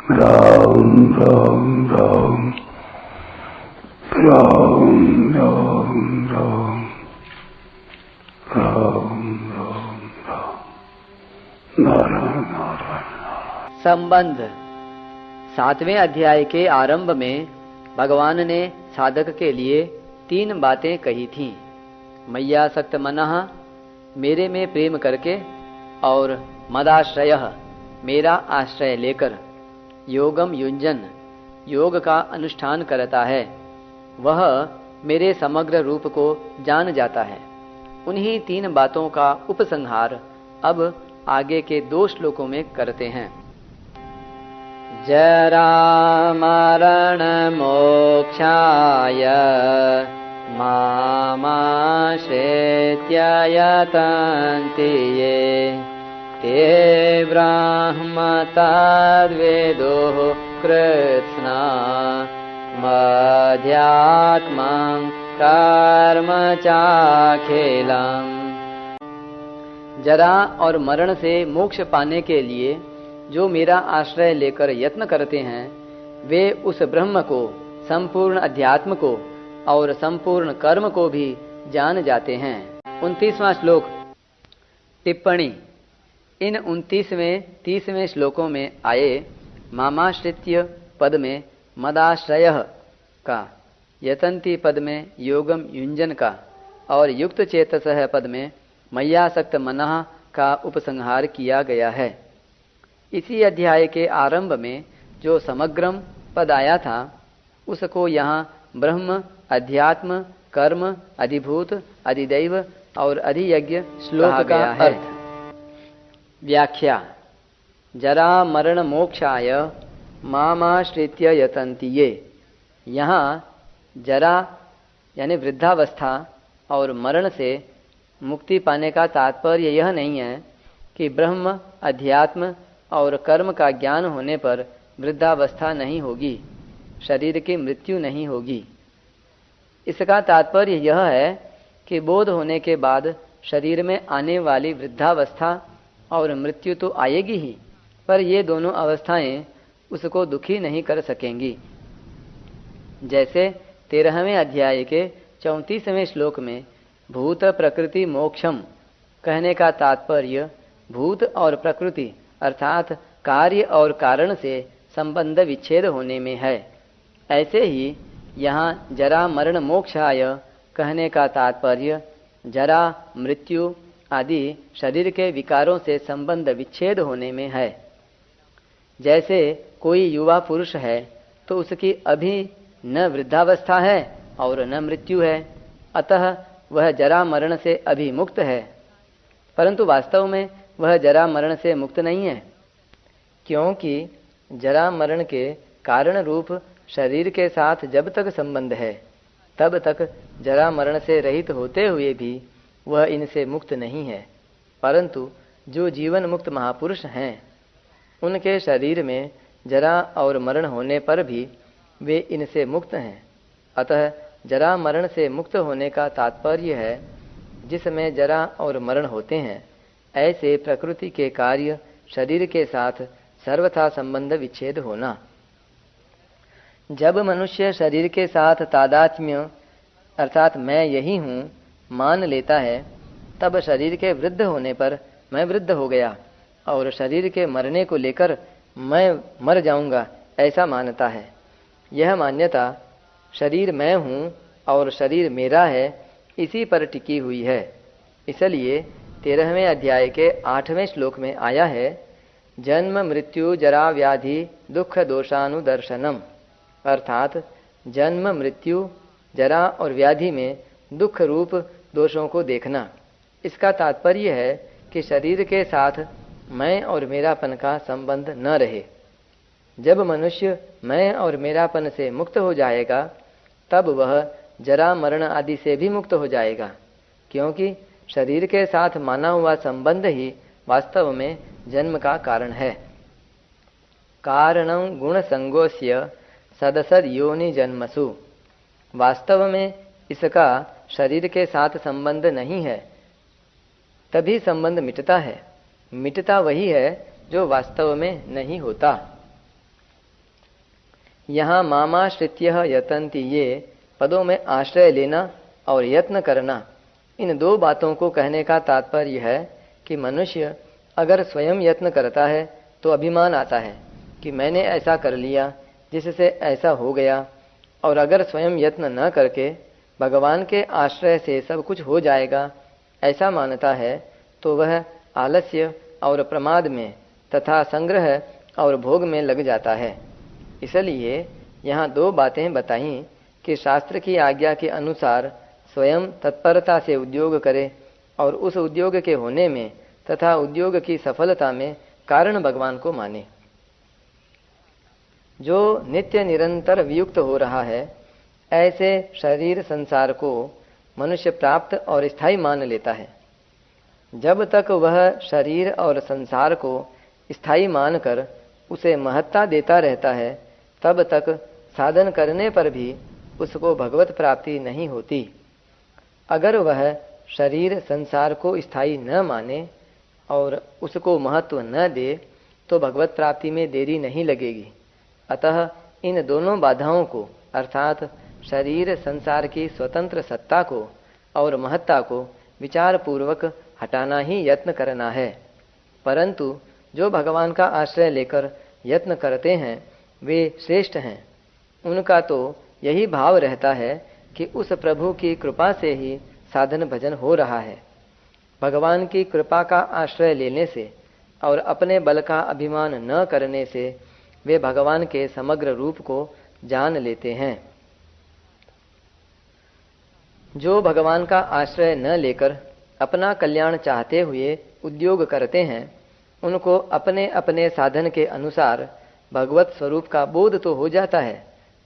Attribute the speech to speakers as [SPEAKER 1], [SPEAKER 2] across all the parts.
[SPEAKER 1] राम राम राम राम राम राम राम राम राम नारायण नारायण।
[SPEAKER 2] संबंध। 7वें अध्याय के आरंभ में भगवान ने साधक के लिए 3 बातें कही थीं। मय्यासक्त मनः, मेरे में प्रेम करके, और मदाश्रयः, मेरा आश्रय लेकर, योगम युञ्जन, योग का अनुष्ठान करता है, वह मेरे समग्र रूप को जान जाता है। उन्हीं 3 बातों का उपसंहार अब आगे के 2 श्लोकों में करते हैं। जरा मरण मोक्षाय मामाश्रित्य यतन्ति ये, ते ब्रह्म तद्विदुः कृत्स्ना मध्यात्मं कर्म चाखिलम्। जरा और मरण से मोक्ष पाने के लिए जो मेरा आश्रय लेकर यत्न करते हैं, वे उस ब्रह्म को, संपूर्ण अध्यात्म को और संपूर्ण कर्म को भी जान जाते हैं। 29वां श्लोक। टिप्पणी। इन 29वें 30वें श्लोकों में आए मामाश्रित्य पद में मदाश्रयः का, यतन्ति पद में योगम युञ्जन का और युक्त चेतसः पद में मय्यासक्त मनः का उपसंहार किया गया है। इसी अध्याय के आरंभ में जो समग्रम पद आया था, उसको यहाँ ब्रह्म, अध्यात्म, कर्म, अधिभूत, अधिदैव और अधियज्ञ श्लोक का अर्थ। व्याख्या। जरा मरण मोक्षाय मामाश्रित्य यतन्ति ये। यहाँ जरा यानी वृद्धावस्था और मरण से मुक्ति पाने का तात्पर्य यह नहीं है कि ब्रह्म, अध्यात्म और कर्म का ज्ञान होने पर वृद्धावस्था नहीं होगी, शरीर की मृत्यु नहीं होगी। इसका तात्पर्य यह है कि बोध होने के बाद शरीर में आने वाली वृद्धावस्था और मृत्यु तो आएगी ही, पर ये दोनों अवस्थाएं उसको दुखी नहीं कर सकेंगी। जैसे 13वें अध्याय के 34वें श्लोक में भूत प्रकृति मोक्षम कहने का तात्पर्य भूत और प्रकृति अर्थात कार्य और कारण से संबंध विच्छेद होने में है। ऐसे ही यहाँ जरा मरण मोक्षाय कहने का तात्पर्य जरा, मृत्यु आदि शरीर के विकारों से संबंध विच्छेद होने में है। जैसे कोई युवा पुरुष है तो उसकी अभी न वृद्धावस्था है और न मृत्यु है, अतः वह जरा मरण से अभी मुक्त है, परंतु वास्तव में वह जरा मरण से मुक्त नहीं है, क्योंकि जरा मरण के कारण रूप शरीर के साथ जब तक संबंध है, तब तक जरा मरण से रहित होते हुए भी वह इनसे मुक्त नहीं है। परंतु जो जीवन मुक्त महापुरुष हैं, उनके शरीर में जरा और मरण होने पर भी वे इनसे मुक्त हैं। अतः जरा मरण से मुक्त होने का तात्पर्य है जिसमें जरा और मरण होते हैं, ऐसे प्रकृति के कार्य शरीर के साथ सर्वथा संबंध विच्छेद होना। जब मनुष्य शरीर के साथ तादात्म्य अर्थात मैं यही हूँ मान लेता है, तब शरीर के वृद्ध होने पर मैं वृद्ध हो गया और शरीर के मरने को लेकर मैं मर जाऊंगा ऐसा मानता है। यह मान्यता शरीर मैं हूँ और शरीर मेरा है, इसी पर टिकी हुई है। इसलिए 13वें अध्याय के 8वें श्लोक में आया है, जन्म मृत्यु जरा व्याधि दुख दोषानुदर्शनम, अर्थात जन्म, मृत्यु, जरा और व्याधि में दुख रूप दोषों को देखना। इसका तात्पर्य है कि शरीर के साथ मैं और मेरापन का संबंध न रहे। जब मनुष्य मैं और मेरापन से मुक्त हो जाएगा, तब वह जरा मरण आदि से भी मुक्त हो जाएगा, क्योंकि शरीर के साथ माना हुआ संबंध ही वास्तव में जन्म का कारण है। कारणं गुण संगोस्य सदसद योनि जन्मसु। वास्तव में इसका शरीर के साथ संबंध नहीं है, तभी संबंध मिटता है। मिटता वही है जो वास्तव में नहीं होता। यहाँ मामाश्रित्य यतन्ति ये पदों में आश्रय लेना और यत्न करना, इन दो बातों को कहने का तात्पर्य है कि मनुष्य अगर स्वयं यत्न करता है तो अभिमान आता है कि मैंने ऐसा कर लिया जिससे ऐसा हो गया, और अगर स्वयं यत्न न करके भगवान के आश्रय से सब कुछ हो जाएगा ऐसा मानता है तो वह आलस्य और प्रमाद में तथा संग्रह और भोग में लग जाता है। इसलिए यहाँ दो बातें बताईं कि शास्त्र की आज्ञा के अनुसार स्वयं तत्परता से उद्योग करे और उस उद्योग के होने में तथा उद्योग की सफलता में कारण भगवान को माने। जो नित्य निरंतर वियुक्त हो रहा है ऐसे शरीर संसार को मनुष्य प्राप्त और स्थायी मान लेता है। जब तक वह शरीर और संसार को स्थायी मानकर उसे महत्ता देता रहता है तब तक साधन करने पर भी उसको भगवत प्राप्ति नहीं होती। अगर वह शरीर संसार को स्थायी न माने और उसको महत्व न दे तो भगवत प्राप्ति में देरी नहीं लगेगी। अतः इन दोनों बाधाओं को अर्थात शरीर संसार की स्वतंत्र सत्ता को और महत्ता को विचार पूर्वक हटाना ही यत्न करना है। परंतु जो भगवान का आश्रय लेकर यत्न करते हैं वे श्रेष्ठ हैं। उनका तो यही भाव रहता है कि उस प्रभु की कृपा से ही साधन भजन हो रहा है। भगवान की कृपा का आश्रय लेने से और अपने बल का अभिमान न करने से वे भगवान के समग्र रूप को जान लेते हैं। जो भगवान का आश्रय न लेकर अपना कल्याण चाहते हुए उद्योग करते हैं उनको अपने अपने साधन के अनुसार भगवत स्वरूप का बोध तो हो जाता है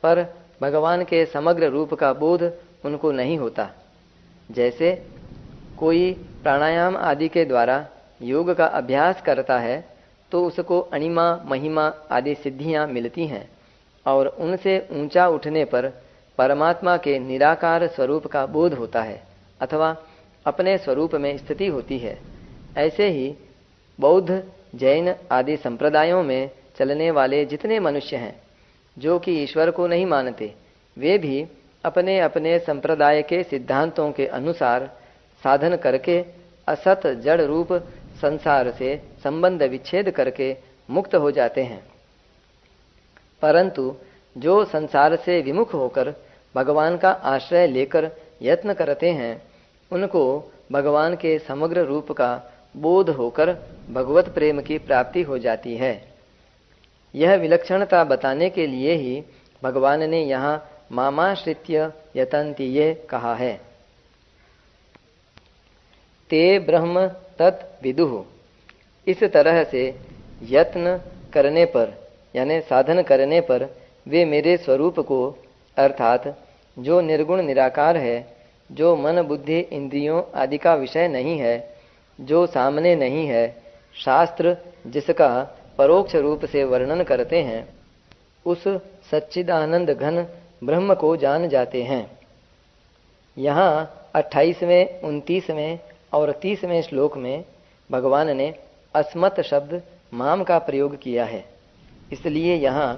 [SPEAKER 2] पर भगवान के समग्र रूप का बोध उनको नहीं होता। जैसे कोई प्राणायाम आदि के द्वारा योग का अभ्यास करता है तो उसको अणिमा महिमा आदि सिद्धियां मिलती हैं और उनसे ऊंचा उठने पर परमात्मा के निराकार स्वरूप का बोध होता है अथवा अपने स्वरूप में स्थिति होती है। ऐसे ही बौद्ध जैन आदि संप्रदायों में चलने वाले जितने मनुष्य हैं जो कि ईश्वर को नहीं मानते वे भी अपने अपने संप्रदाय के सिद्धांतों के अनुसार साधन करके असत जड़ रूप संसार से संबंध विच्छेद करके मुक्त हो जाते हैं। परंतु जो संसार से विमुख होकर भगवान का आश्रय लेकर यत्न करते हैं उनको भगवान के समग्र रूप का बोध होकर भगवत प्रेम की प्राप्ति हो जाती है। यह विलक्षणता बताने के लिए ही भगवान ने यहाँ मामाश्रित्य यतन्ति ये कहा है। ते ब्रह्म तत् विदुः, इस तरह से यत्न करने पर यानी साधन करने पर वे मेरे स्वरूप को अर्थात जो निर्गुण निराकार है, जो मन बुद्धि इंद्रियों आदि का विषय नहीं है, जो सामने नहीं है, शास्त्र जिसका परोक्ष रूप से वर्णन करते हैं, उस सच्चिदानंद घन ब्रह्म को जान जाते हैं। यहाँ 28वें 29वें और 30वें श्लोक में भगवान ने अस्मत् शब्द माम का प्रयोग किया है, इसलिए यहाँ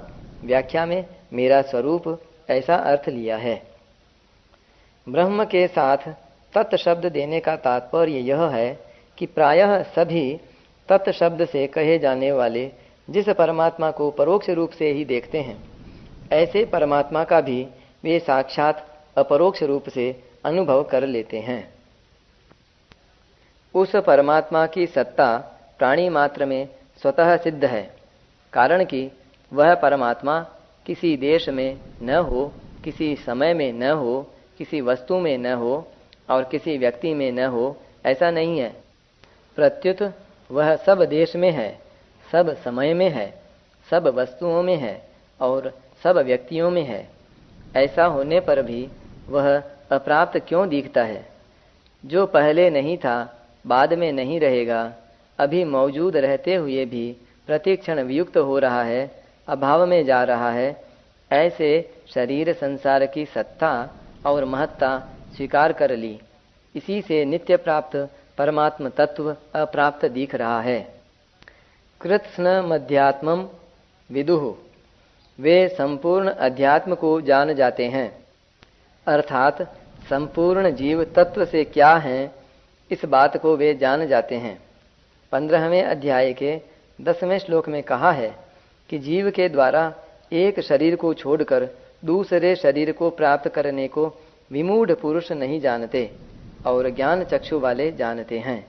[SPEAKER 2] व्याख्या में मेरा स्वरूप ऐसा अर्थ लिया है। ब्रह्म के साथ तत् शब्द देने का तात्पर्य यह है कि प्रायः सभी तत् शब्द से कहे जाने वाले जिस परमात्मा को परोक्ष रूप से ही देखते हैं, ऐसे परमात्मा का भी वे साक्षात अपरोक्ष रूप से अनुभव कर लेते हैं। उस परमात्मा की सत्ता प्राणी मात्र में स्वतः सिद्ध है, कारण कि वह परमात्मा किसी देश में न हो, किसी समय में न हो, किसी वस्तु में न हो और किसी व्यक्ति में न हो, ऐसा नहीं है। प्रत्युत वह सब देश में है, सब समय में है, सब वस्तुओं में है और सब व्यक्तियों में है। ऐसा होने पर भी वह अप्राप्त क्यों दिखता है? जो पहले नहीं था, बाद में नहीं रहेगा, अभी मौजूद रहते हुए भी प्रतिक्षण वियुक्त हो रहा है, अभाव में जा रहा है, ऐसे शरीर संसार की सत्ता और महत्ता स्वीकार कर ली। इसी से नित्य प्राप्त परमात्म तत्व अप्राप्त दिख रहा है। कृत्स्न मध्यात्मम विदुः, वे संपूर्ण अध्यात्म को जान जाते हैं, अर्थात संपूर्ण जीव तत्व से क्या हैं, इस बात को वे जान जाते हैं। 15वें अध्याय के 10वें श्लोक में कहा है कि जीव के द्वारा एक शरीर को छोड़कर दूसरे शरीर को प्राप्त करने को विमूढ़ पुरुष नहीं जानते और ज्ञान चक्षु वाले जानते हैं।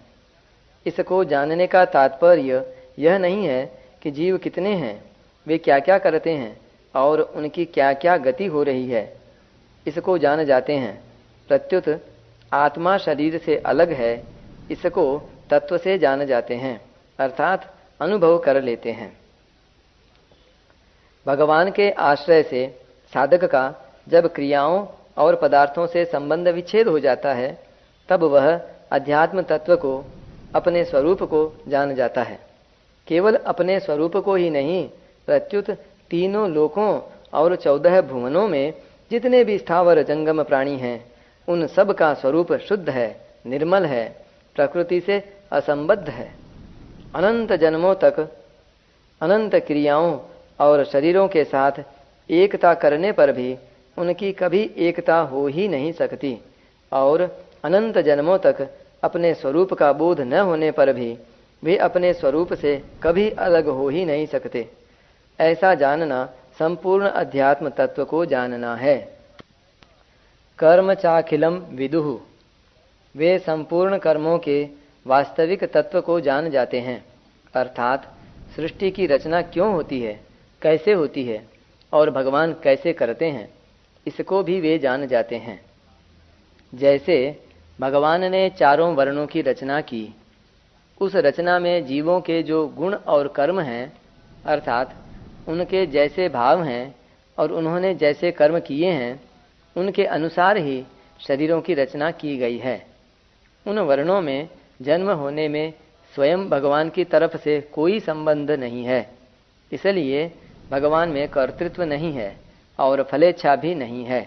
[SPEAKER 2] इसको जानने का तात्पर्य यह नहीं है कि जीव कितने हैं, वे क्या क्या करते हैं और उनकी क्या क्या गति हो रही है, इसको जान जाते हैं। प्रत्युत आत्मा शरीर से अलग है, इसको तत्व से जान जाते हैं, अर्थात अनुभव कर लेते हैं। भगवान के आश्रय से साधक का जब क्रियाओं और पदार्थों से संबंध विच्छेद हो जाता है, तब वह अध्यात्म तत्व को, अपने स्वरूप को जान जाता है। केवल अपने स्वरूप को ही नहीं, प्रत्युत तीनों लोकों और 14 भुवनों में जितने भी स्थावर जंगम प्राणी हैं, उन सब का स्वरूप शुद्ध है, निर्मल है, प्रकृति से असंबद्ध है। अनंत जन्मों तक अनंत क्रियाओं और शरीरों के साथ एकता करने पर भी उनकी कभी एकता हो ही नहीं सकती, और अनंत जन्मों तक अपने स्वरूप का बोध न होने पर भी वे अपने स्वरूप से कभी अलग हो ही नहीं सकते। ऐसा जानना संपूर्ण अध्यात्म तत्व को जानना है। कर्म चाखिलम विदुः, वे संपूर्ण कर्मों के वास्तविक तत्व को जान जाते हैं, अर्थात सृष्टि की रचना क्यों होती है, कैसे होती है और भगवान कैसे करते हैं, इसको भी वे जान जाते हैं। जैसे भगवान ने चारों वर्णों की रचना की, उस रचना में जीवों के जो गुण और कर्म हैं, अर्थात उनके जैसे भाव हैं और उन्होंने जैसे कर्म किए हैं, उनके अनुसार ही शरीरों की रचना की गई है। उन वर्णों में जन्म होने में स्वयं भगवान की तरफ से कोई संबंध नहीं है, इसलिए भगवान में कर्तृत्व नहीं है और फलेच्छा भी नहीं है।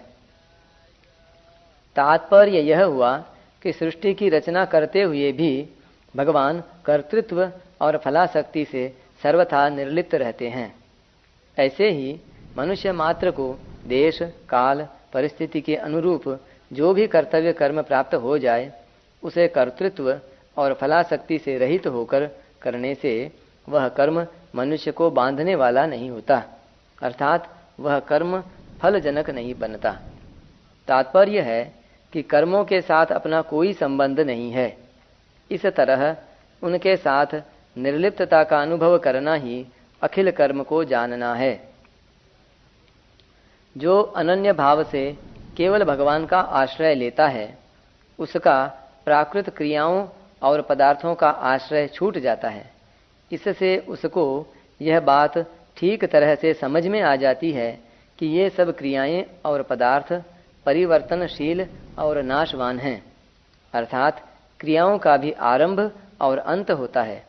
[SPEAKER 2] तात्पर्य यह हुआ कि सृष्टि की रचना करते हुए भी भगवान कर्तृत्व और फलाशक्ति से सर्वथा निर्लिप्त रहते हैं। ऐसे ही मनुष्य मात्र को देश काल परिस्थिति के अनुरूप जो भी कर्तव्य कर्म प्राप्त हो जाए, उसे कर्तृत्व और फलाशक्ति से रहित होकर करने से वह कर्म मनुष्य को बांधने वाला नहीं होता, अर्थात वह कर्म फलजनक नहीं बनता। तात्पर्य है कि कर्मों के साथ अपना कोई संबंध नहीं है। इस तरह उनके साथ निर्लिप्तता का अनुभव करना ही अखिल कर्म को जानना है। जो अनन्य भाव से केवल भगवान का आश्रय लेता है, उसका प्राकृत क्रियाओं और पदार्थों का आश्रय छूट जाता है। इससे उसको यह बात ठीक तरह से समझ में आ जाती है कि ये सब क्रियाएं और पदार्थ परिवर्तनशील और नाशवान हैं, अर्थात क्रियाओं का भी आरंभ और अंत होता है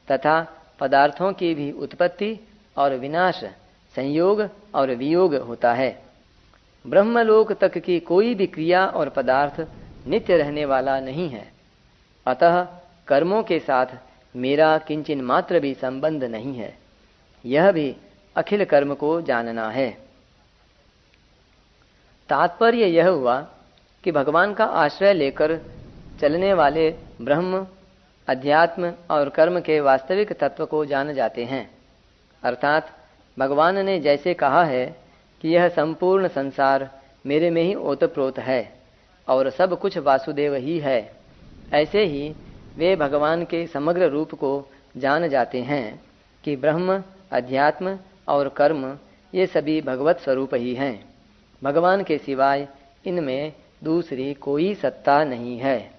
[SPEAKER 2] तथा पदार्थों की भी उत्पत्ति और विनाश, संयोग और वियोग होता है। ब्रह्मलोक तक की कोई भी क्रिया और पदार्थ नित्य रहने वाला नहीं है, अतः कर्मों के साथ मेरा किंचिन मात्र भी संबंध नहीं है। यह भी अखिल कर्म को जानना है। तात्पर्य यह हुआ कि भगवान का आश्रय लेकर चलने वाले ब्रह्म, अध्यात्म और कर्म के वास्तविक तत्व को जान जाते हैं, अर्थात भगवान ने जैसे कहा है कि यह संपूर्ण संसार मेरे में ही ओतप्रोत है और सब कुछ वासुदेव ही है, ऐसे ही वे भगवान के समग्र रूप को जान जाते हैं कि ब्रह्म, अध्यात्म और कर्म ये सभी भगवत स्वरूप ही हैं। भगवान के सिवाय इनमें दूसरी कोई सत्ता नहीं है।